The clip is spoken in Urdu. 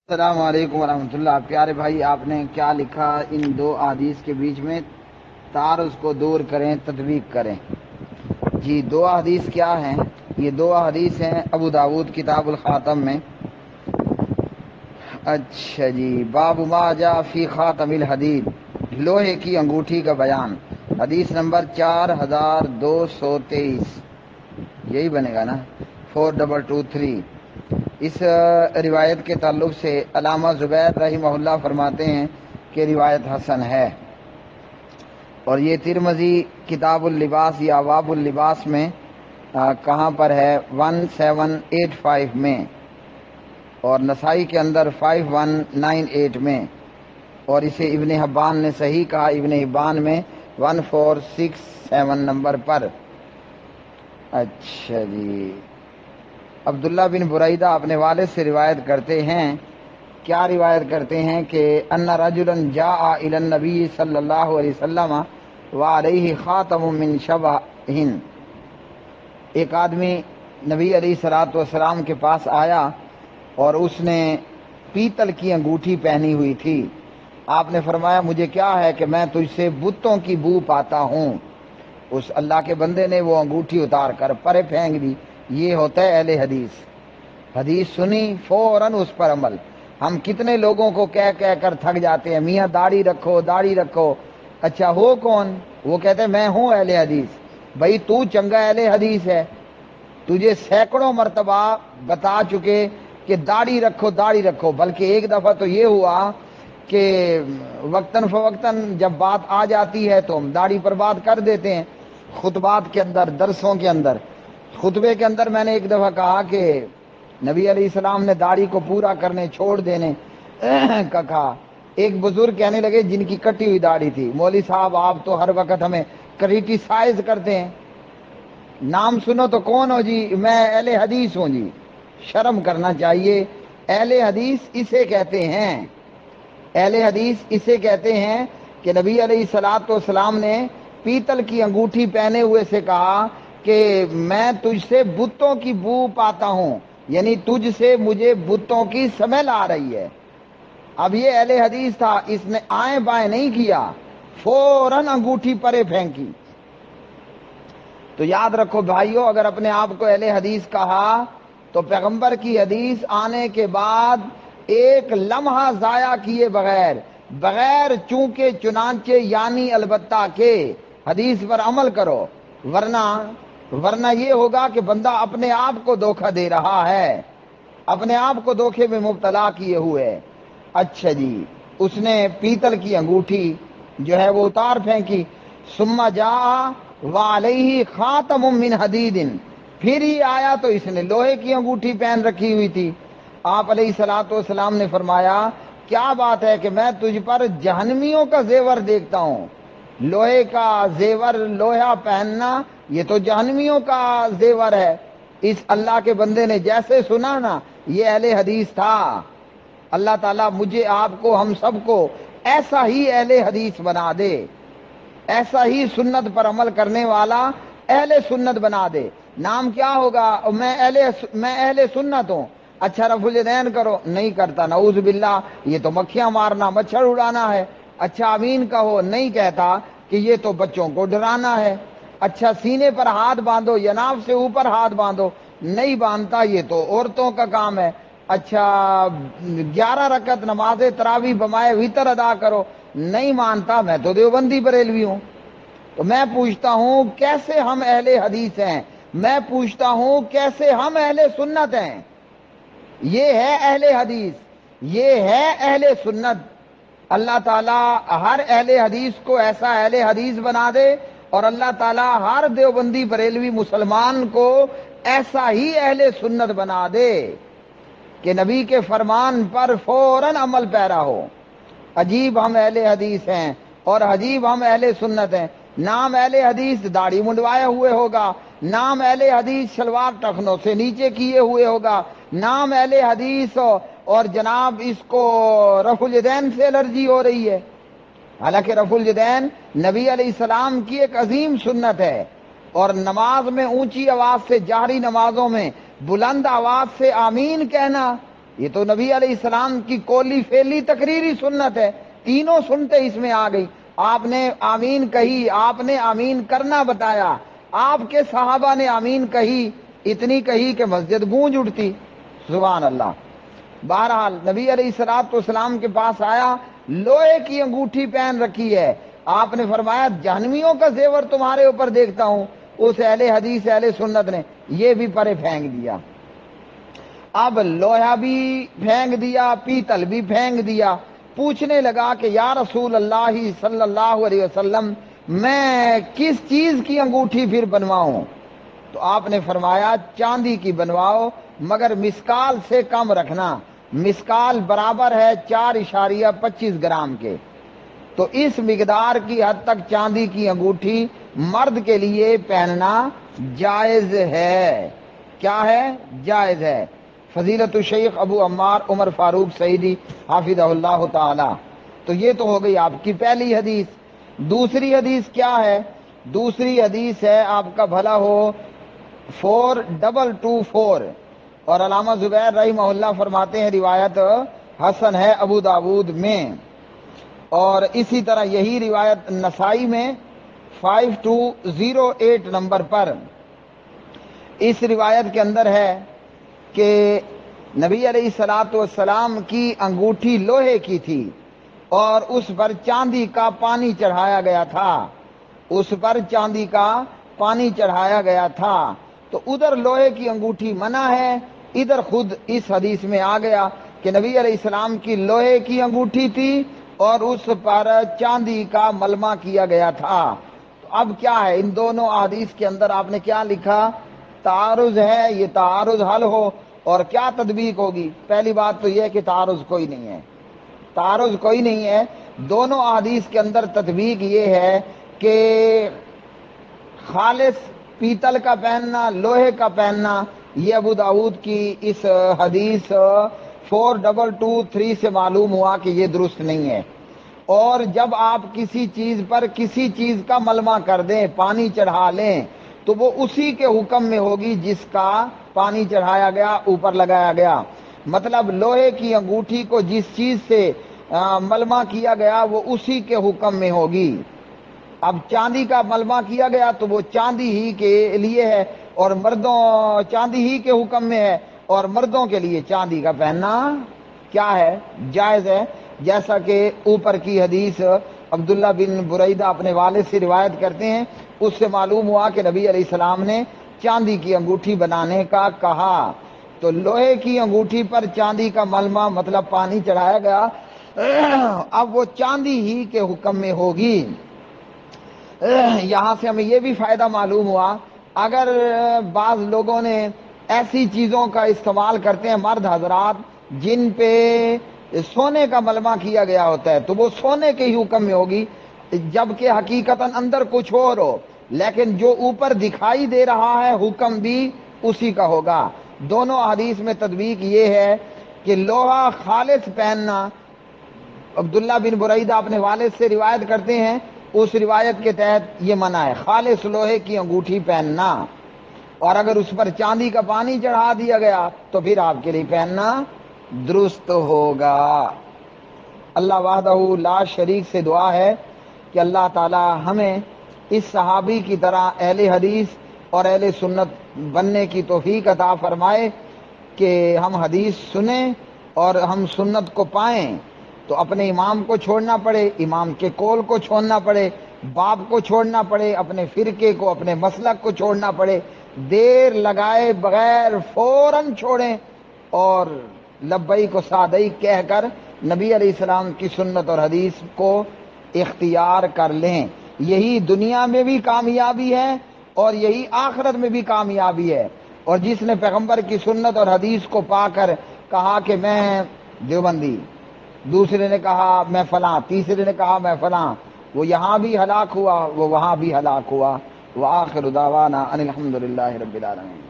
السلام علیکم ورحمۃ اللہ۔ پیارے بھائی، آپ نے کیا لکھا ان دو احادیث کے بیچ میں؟ تعارض کو دور کریں، تطبیق کریں۔ جی، دو احادیث کیا ہیں؟ یہ دو احادیث ہیں ابو داود کتاب الخاتم میں۔ اچھا جی، باب ما جاء فی خاتم الحدید، لوہے کی انگوٹھی کا بیان، حدیث نمبر 4223، یہی بنے گا نا، 4223۔ اس روایت کے تعلق سے علامہ زبیر رحمہ اللہ فرماتے ہیں کہ روایت حسن ہے، اور یہ ترمذی کتاب اللباس یا ابواب اللباس میں کہاں پر ہے؟ 1785 میں، اور نسائی کے اندر 5198 میں، اور اسے ابن حبان نے صحیح کہا، ابن حبان میں 1467 نمبر پر۔ اچھا جی، عبداللہ بن بریدہ اپنے والد سے روایت کرتے ہیں، کیا روایت کرتے ہیں کہ ان رجلا جاء الی النبی صلی اللہ علیہ وسلم وعلیہ خاتم من شبہ، ایک آدمی نبی علیہ الصلوۃ والسلام کے پاس آیا اور اس نے پیتل کی انگوٹھی پہنی ہوئی تھی۔ آپ نے فرمایا مجھے کیا ہے کہ میں تجھ سے بتوں کی بو پاتا ہوں۔ اس اللہ کے بندے نے وہ انگوٹھی اتار کر پرے پھینک دی۔ یہ ہوتا ہے اہل حدیث، حدیث سنی فوراً اس پر عمل۔ ہم کتنے لوگوں کو کہہ کر تھک جاتے ہیں، میاں داڑھی رکھو داڑھی رکھو، اچھا ہو کون؟ وہ کہتے ہیں میں ہوں اہل حدیث۔ بھائی تو چنگا اہل حدیث ہے، تجھے سینکڑوں مرتبہ بتا چکے کہ داڑھی رکھو داڑھی رکھو، بلکہ ایک دفعہ تو یہ ہوا کہ وقتاً فوقتاً جب بات آ جاتی ہے تو ہم داڑھی پر بات کر دیتے ہیں، خطبات کے اندر، درسوں کے اندر۔ خطبے کے اندر میں نے ایک دفعہ کہا کہ نبی علیہ السلام نے داڑھی کو پورا کرنے چھوڑ دینے کا کہا۔ ایک بزرگ کہنے لگے جن کی کٹی ہوئی داڑھی تھی، مولوی صاحب آپ تو ہر وقت ہمیں کریٹیسائز کرتے ہیں، نام سنو تو کون ہو جی؟ میں اہل حدیث ہوں جی۔ شرم کرنا چاہیے، اہل حدیث اسے کہتے ہیں، اہل حدیث اسے کہتے ہیں کہ نبی علیہ الصلوۃ والسلام نے پیتل کی انگوٹھی پہنے ہوئے سے کہا کہ میں تجھ سے بتوں کی بو پاتا ہوں، یعنی تجھ سے مجھے بتوں کی سمیل آ رہی ہے۔ اب یہ اہل حدیث تھا، اس نے آئیں بائیں نہیں کیا، فوراً انگوٹھی پرے پھینکی۔ تو یاد رکھو بھائیو، اگر اپنے آپ کو اہل حدیث کہا تو پیغمبر کی حدیث آنے کے بعد ایک لمحہ ضائع کیے بغیر چونکہ چنانچہ یعنی البتہ کے حدیث پر عمل کرو، ورنہ یہ ہوگا کہ بندہ اپنے آپ کو دھوکہ دے رہا ہے، اپنے آپ کو دھوکے میں مبتلا کیے ہوئے۔ اچھا جی، اس نے پیتل کی انگوٹھی جو ہے وہ اتار پھینکی۔ ثم جاء وعلیہ خاتم من حدید، پھر ہی آیا تو اس نے لوہے کی انگوٹھی پہن رکھی ہوئی تھی۔ آپ علیہ الصلوۃ والسلام نے فرمایا کیا بات ہے کہ میں تجھ پر جہنمیوں کا زیور دیکھتا ہوں۔ لوہے کا زیور، لوہا پہننا، یہ تو جہنمیوں کا زیور ہے۔ اس اللہ کے بندے نے جیسے سنا نا، یہ اہل حدیث تھا۔ اللہ تعالیٰ مجھے، آپ کو، ہم سب کو ایسا ہی اہل حدیث بنا دے، ایسا ہی سنت پر عمل کرنے والا اہل سنت بنا دے۔ نام کیا ہوگا؟ میں اہل سنت ہوں۔ اچھا رفع الیدین کرو، نہیں کرتا، نعوذ باللہ، یہ تو مکھیاں مارنا، مچھر اڑانا ہے۔ اچھا آمین کہو، نہیں کہتا کہ یہ تو بچوں کو ڈرانا ہے۔ اچھا سینے پر ہاتھ باندھو یا ناف سے اوپر ہاتھ باندھو، نہیں باندھتا، یہ تو عورتوں کا کام ہے۔ اچھا 11 رکعت نماز تراویح بمائے وتر ادا کرو، نہیں مانتا، میں تو دیوبندی بریلوی ہوں۔ تو میں پوچھتا ہوں کیسے ہم اہل حدیث ہیں؟ میں پوچھتا ہوں کیسے ہم اہل سنت ہیں؟ یہ ہے اہل حدیث، یہ ہے اہل سنت۔ اللہ تعالیٰ ہر اہل حدیث کو ایسا اہل حدیث بنا دے، اور اللہ تعالیٰ ہر دیوبندی بریلوی مسلمان کو ایسا ہی اہل سنت بنا دے کہ نبی کے فرمان پر فوراً عمل پیرا ہو۔ عجیب ہم اہل حدیث ہیں اور عجیب ہم اہل سنت ہیں۔ نام اہل حدیث داڑھی منڈوائے ہوئے ہوگا، نام اہل حدیث شلوار ٹخنوں سے نیچے کیے ہوئے ہوگا، نام اہل حدیث اور جناب اس کو رفع الیدین سے الرجی ہو رہی ہے، حالانکہ رفع الیدین نبی علیہ السلام کی ایک عظیم سنت ہے۔ اور نماز میں اونچی آواز سے، جہری نمازوں میں بلند آواز سے آمین کہنا، یہ تو نبی علیہ السلام کی کولی فیلی تقریری سنت ہے، تینوں سنتے اس میں آ گئی۔ آپ نے آمین کہی، آپ نے آمین کرنا بتایا، آپ کے صحابہ نے آمین کہی، اتنی کہی کہ مسجد گونج اٹھتی۔ سبحان اللہ۔ بہرحال نبی علیہ السلام کے پاس آیا، لوہے کی انگوٹھی پہن رکھی ہے۔ آپ نے فرمایا جہنمیوں کا زیور تمہارے اوپر دیکھتا ہوں۔ اس اہل حدیث اہل سنت نے یہ بھی پرے پھینک دیا۔ اب لوہا بھی پھینک دیا، پیتل بھی پھینک دیا۔ پوچھنے لگا کہ یا رسول اللہ صلی اللہ علیہ وسلم، میں کس چیز کی انگوٹھی پھر بنواؤں؟ تو آپ نے فرمایا چاندی کی بنواؤ، مگر مسکال سے کم رکھنا۔ مسکال برابر ہے 4.25 گرام کے، تو اس مقدار کی حد تک چاندی کی انگوٹھی مرد کے لیے پہننا جائز ہے۔ کیا ہے؟ جائز ہے۔ فضیلت الشیخ ابو عمار عمر فاروق سعیدی حافظہ اللہ تعالی۔ تو یہ تو ہو گئی آپ کی پہلی حدیث۔ دوسری حدیث کیا ہے؟ دوسری حدیث ہے آپ کا بھلا ہو 4224، اور علامہ زبیر رحمہ اللہ فرماتے ہیں روایت حسن ہے ابو داود میں، اور اسی طرح یہی روایت نسائی میں 5208 نمبر پر۔ اس روایت کے اندر ہے کہ نبی علیہ السلام کی انگوٹھی لوہے کی تھی اور اس پر چاندی کا پانی چڑھایا گیا تھا، اس پر چاندی کا پانی چڑھایا گیا تھا۔ تو ادھر لوہے کی انگوٹھی منع ہے، ادھر خود اس حدیث میں آ گیا کہ نبی علیہ السلام کی لوہے کی انگوٹھی تھی اور اس پر چاندی کا ملمہ کیا گیا تھا۔ تو اب کیا ہے ان دونوں احادیث کے اندر؟ آپ نے کیا لکھا؟ تعارض ہے، یہ تعارض حل ہو اور کیا تطبیق ہوگی؟ پہلی بات تو یہ ہے کہ تعارض کوئی نہیں ہے، تعارض کوئی نہیں ہے۔ دونوں احادیث کے اندر تطبیق یہ ہے کہ خالص پیتل کا پہننا، لوہے کا پہننا، یہ ابو داؤد کی اس حدیث 4223 سے معلوم ہوا کہ یہ درست نہیں ہے۔ اور جب آپ کسی چیز پر کسی چیز کا ملمہ کر دیں، پانی چڑھا لیں، تو وہ اسی کے حکم میں ہوگی جس کا پانی چڑھایا گیا، اوپر لگایا گیا۔ مطلب لوہے کی انگوٹھی کو جس چیز سے ملمہ کیا گیا وہ اسی کے حکم میں ہوگی۔ اب چاندی کا ملمہ کیا گیا تو وہ چاندی ہی کے لیے ہے، اور مردوں چاندی ہی کے حکم میں ہے، اور مردوں کے لیے چاندی کا پہننا کیا ہے؟ جائز ہے۔ جیسا کہ اوپر کی حدیث عبداللہ بن بریدہ اپنے والد سے روایت کرتے ہیں، اس سے معلوم ہوا کہ نبی علیہ السلام نے چاندی کی انگوٹھی بنانے کا کہا۔ تو لوہے کی انگوٹھی پر چاندی کا ملمہ مطلب پانی چڑھایا گیا، اب وہ چاندی ہی کے حکم میں ہوگی۔ یہاں سے ہمیں یہ بھی فائدہ معلوم ہوا، اگر بعض لوگوں نے ایسی چیزوں کا استعمال کرتے ہیں مرد حضرات جن پہ سونے کا ملمہ کیا گیا ہوتا ہے، تو وہ سونے کے ہی حکم میں ہوگی، جبکہ حقیقتاً اندر کچھ اور ہو، لیکن جو اوپر دکھائی دے رہا ہے حکم بھی اسی کا ہوگا۔ دونوں حدیث میں تطبیق یہ ہے کہ لوہا خالص پہننا، عبداللہ بن بریدہ اپنے والد سے روایت کرتے ہیں، اس روایت کے تحت یہ منع ہے خالص لوہے کی انگوٹھی پہننا، اور اگر اس پر چاندی کا پانی چڑھا دیا گیا تو پھر آپ کے لیے پہننا درست ہوگا۔ اللہ وحدہ لا شریک سے دعا ہے کہ اللہ تعالی ہمیں اس صحابی کی طرح اہل حدیث اور اہل سنت بننے کی توفیق عطا فرمائے کہ ہم حدیث سنیں اور ہم سنت کو پائیں تو اپنے امام کو چھوڑنا پڑے، امام کے قول کو چھوڑنا پڑے، باپ کو چھوڑنا پڑے، اپنے فرقے کو، اپنے مسلک کو چھوڑنا پڑے، دیر لگائے بغیر فوراً چھوڑیں اور لبیک و سعدیک کہہ کر نبی علیہ السلام کی سنت اور حدیث کو اختیار کر لیں۔ یہی دنیا میں بھی کامیابی ہے اور یہی آخرت میں بھی کامیابی ہے۔ اور جس نے پیغمبر کی سنت اور حدیث کو پا کر کہا کہ میں دیوبندی، دوسرے نے کہا میں فلاں، تیسرے نے کہا میں فلاں، وہ یہاں بھی ہلاک ہوا، وہ وہاں بھی ہلاک ہوا۔ وآخر دعوانا ان الحمد للہ رب العالمین۔